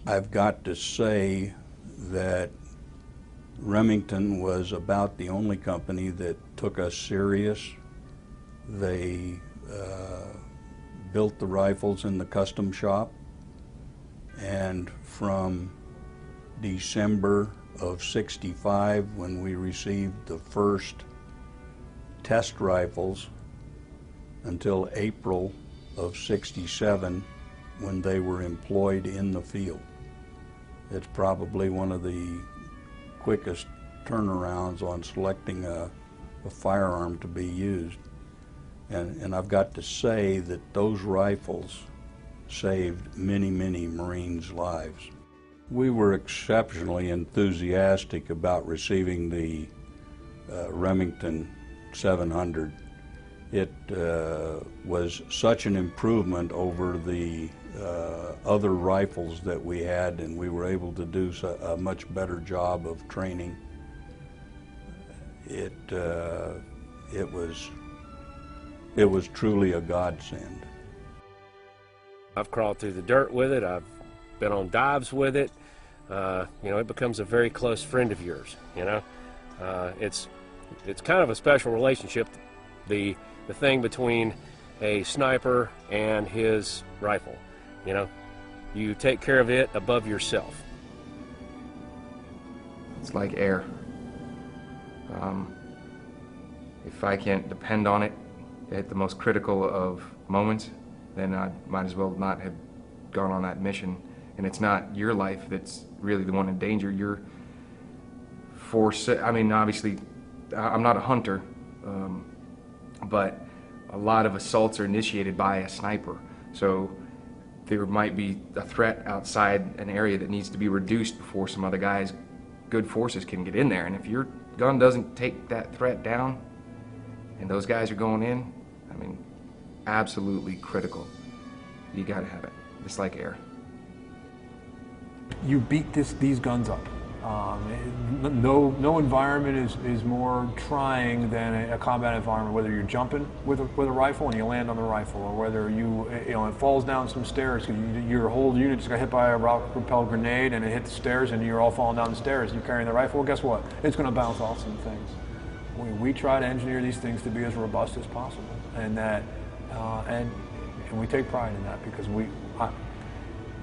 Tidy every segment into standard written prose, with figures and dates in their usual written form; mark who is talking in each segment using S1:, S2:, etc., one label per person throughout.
S1: I've got to say that Remington was about the only company that took us serious. They built the rifles in the custom shop, and from December of '65, when we received the first test rifles, until April of '67, when they were employed in the field. It's probably one of the quickest turnarounds on selecting a firearm to be used. And I've got to say that those rifles saved many, many Marines' lives. We were exceptionally enthusiastic about receiving the Remington 700. It was such an improvement over the other rifles that we had, and we were able to do a much better job of training. It was truly a godsend.
S2: I've crawled through the dirt with it. I've been on dives with it. It becomes a very close friend of yours. It's kind of a special relationship. The thing between a sniper and his rifle. You take care of it above yourself.
S3: It's like air. If I can't depend on it at the most critical of moments, then I might as well not have gone on that mission. And it's not your life that's really the one in danger. You're obviously, I'm not a hunter, but a lot of assaults are initiated by a sniper. So there might be a threat outside an area that needs to be reduced before some other guys, good forces, can get in there. And if your gun doesn't take that threat down and those guys are going in, absolutely critical. You gotta have it. It's like air.
S4: You beat these guns up. No environment is more trying than a combat environment, whether you're jumping with a rifle and you land on the rifle, or whether it falls down some stairs because your whole unit just got hit by a rocket-propelled grenade and it hit the stairs and you're all falling down the stairs and you're carrying the rifle. Well, guess what? It's going to bounce off some things. We try to engineer these things to be as robust as possible, and we take pride in that, because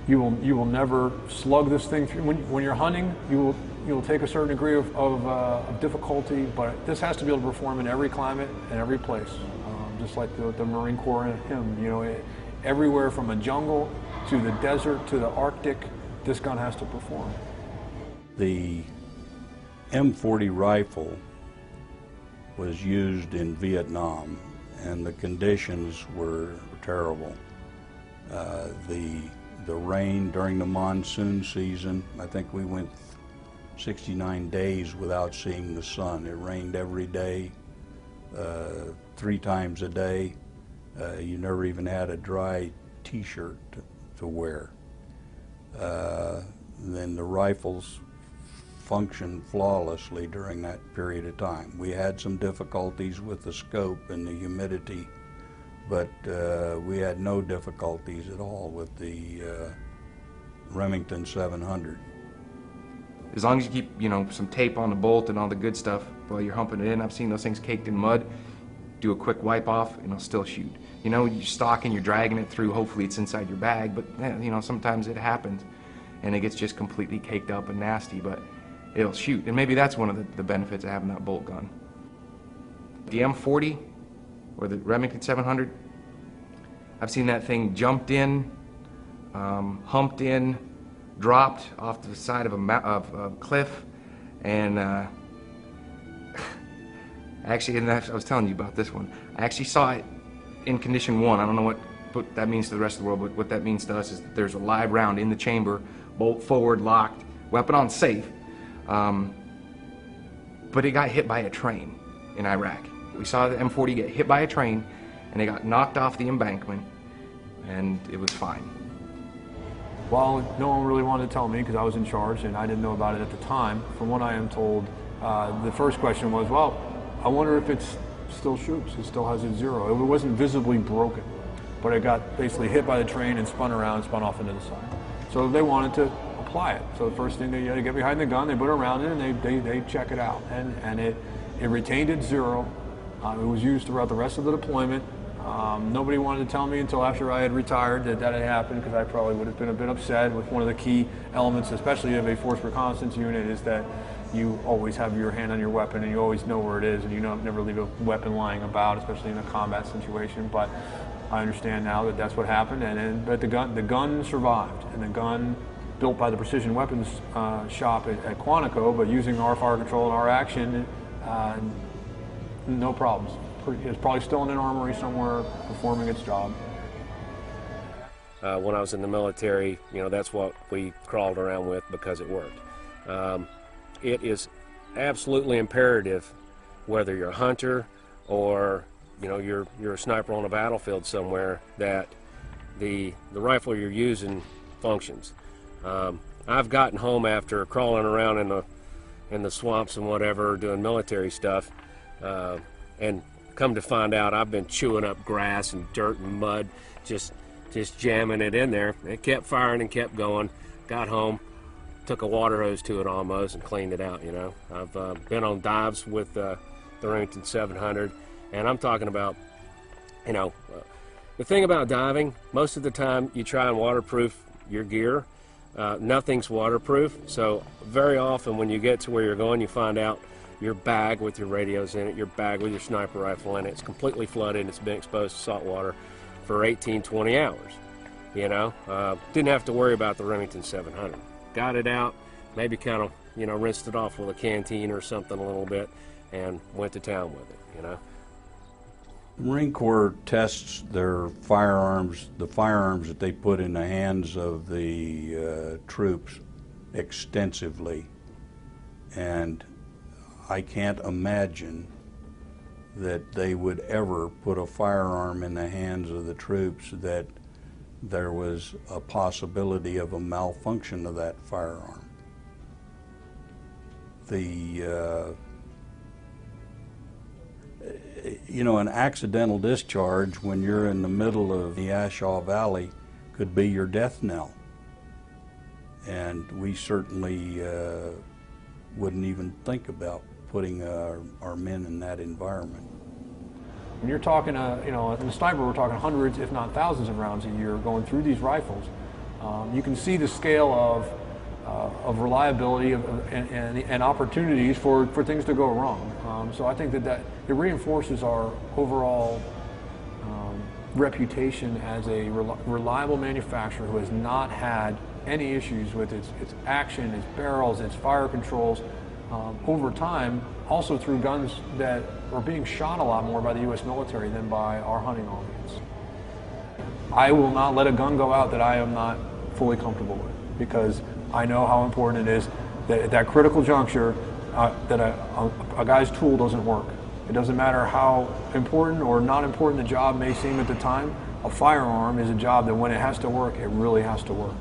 S4: you will never slug this thing through. When you're hunting, you'll take a certain degree of difficulty, but this has to be able to perform in every climate and every place, just like the Marine Corps and him. Everywhere from a jungle to the desert to the Arctic, this gun has to perform.
S1: The M40 rifle was used in Vietnam, and the conditions were terrible. The rain during the monsoon season, I think we went 69 days without seeing the sun. It rained every day, 3 times a day. You never even had a dry t-shirt to wear. Then the rifles functioned flawlessly during that period of time. We had some difficulties with the scope and the humidity, but we had no difficulties at all with the Remington 700.
S3: As long as you keep, some tape on the bolt and all the good stuff while you're humping it in. I've seen those things caked in mud. Do a quick wipe off and it'll still shoot. You're stalking, you're dragging it through, hopefully it's inside your bag, but sometimes it happens and it gets just completely caked up and nasty, but it'll shoot. And maybe that's one of the benefits of having that bolt gun. The M40 or the Remington 700, I've seen that thing jumped in, humped in, dropped off the side of a cliff, and actually, and I was telling you about this one. I actually saw it in condition 1. I don't know what that means to the rest of the world, but what that means to us is that there's a live round in the chamber, bolt forward, locked, weapon on safe, but it got hit by a train in Iraq. We saw the M40 get hit by a train, and it got knocked off the embankment, and it was fine.
S4: Well, no one really wanted to tell me because I was in charge and I didn't know about it at the time. From what I am told, the first question was, well, I wonder if it still shoots. It still has its zero. It wasn't visibly broken, but it got basically hit by the train and spun around and spun off into the side. So they wanted to apply it. So the first thing, they get behind the gun, they put a round in, and they check it out. And it retained its zero. It was used throughout the rest of the deployment. Nobody wanted to tell me until after I had retired that had happened, because I probably would have been a bit upset. With one of the key elements, especially of a force reconnaissance unit, is that you always have your hand on your weapon, and you always know where it is, and you never leave a weapon lying about, especially in a combat situation. But I understand now that that's what happened, but the gun survived, and the gun, built by the Precision Weapons shop at Quantico, but using our fire control and our action, no problems. It's probably still in an armory somewhere performing its job.
S2: When I was in the military, that's what we crawled around with because it worked. It is absolutely imperative, whether you're a hunter or you're a sniper on a battlefield somewhere, that the rifle you're using functions. I've gotten home after crawling around in the swamps and whatever, doing military stuff, and come to find out I've been chewing up grass and dirt and mud, just jamming it in there. It kept firing and kept going. Got home, took a water hose to it almost, and cleaned it out. I've been on dives with the Remington 700, and I'm talking about, the thing about diving, most of the time you try and waterproof your gear. Nothing's waterproof, so very often when you get to where you're going, you find out your bag with your radios in it, your bag with your sniper rifle in it, it's completely flooded, it's been exposed to salt water for 18, 20 hours. Didn't have to worry about the Remington 700. Got it out, maybe kind of, rinsed it off with a canteen or something a little bit, and went to town with it,
S1: Marine Corps tests their firearms, the firearms that they put in the hands of the troops, extensively. And I can't imagine that they would ever put a firearm in the hands of the troops that there was a possibility of a malfunction of that firearm. An accidental discharge when you're in the middle of the Ashaw Valley could be your death knell. And we certainly wouldn't even think about putting our men in that environment.
S4: When you're talking, in the sniper, we're talking hundreds, if not thousands of rounds a year going through these rifles. You can see the scale of reliability and opportunities for things to go wrong. So I think that it reinforces our overall reputation as a reliable manufacturer who has not had any issues with its action, its barrels, its fire controls over time, also through guns that are being shot a lot more by the U.S. military than by our hunting audience. I will not let a gun go out that I am not fully comfortable with, because I know how important it is that at that critical juncture that a guy's tool doesn't work. It doesn't matter how important or not important the job may seem at the time. A firearm is a job that when it has to work, it really has to work.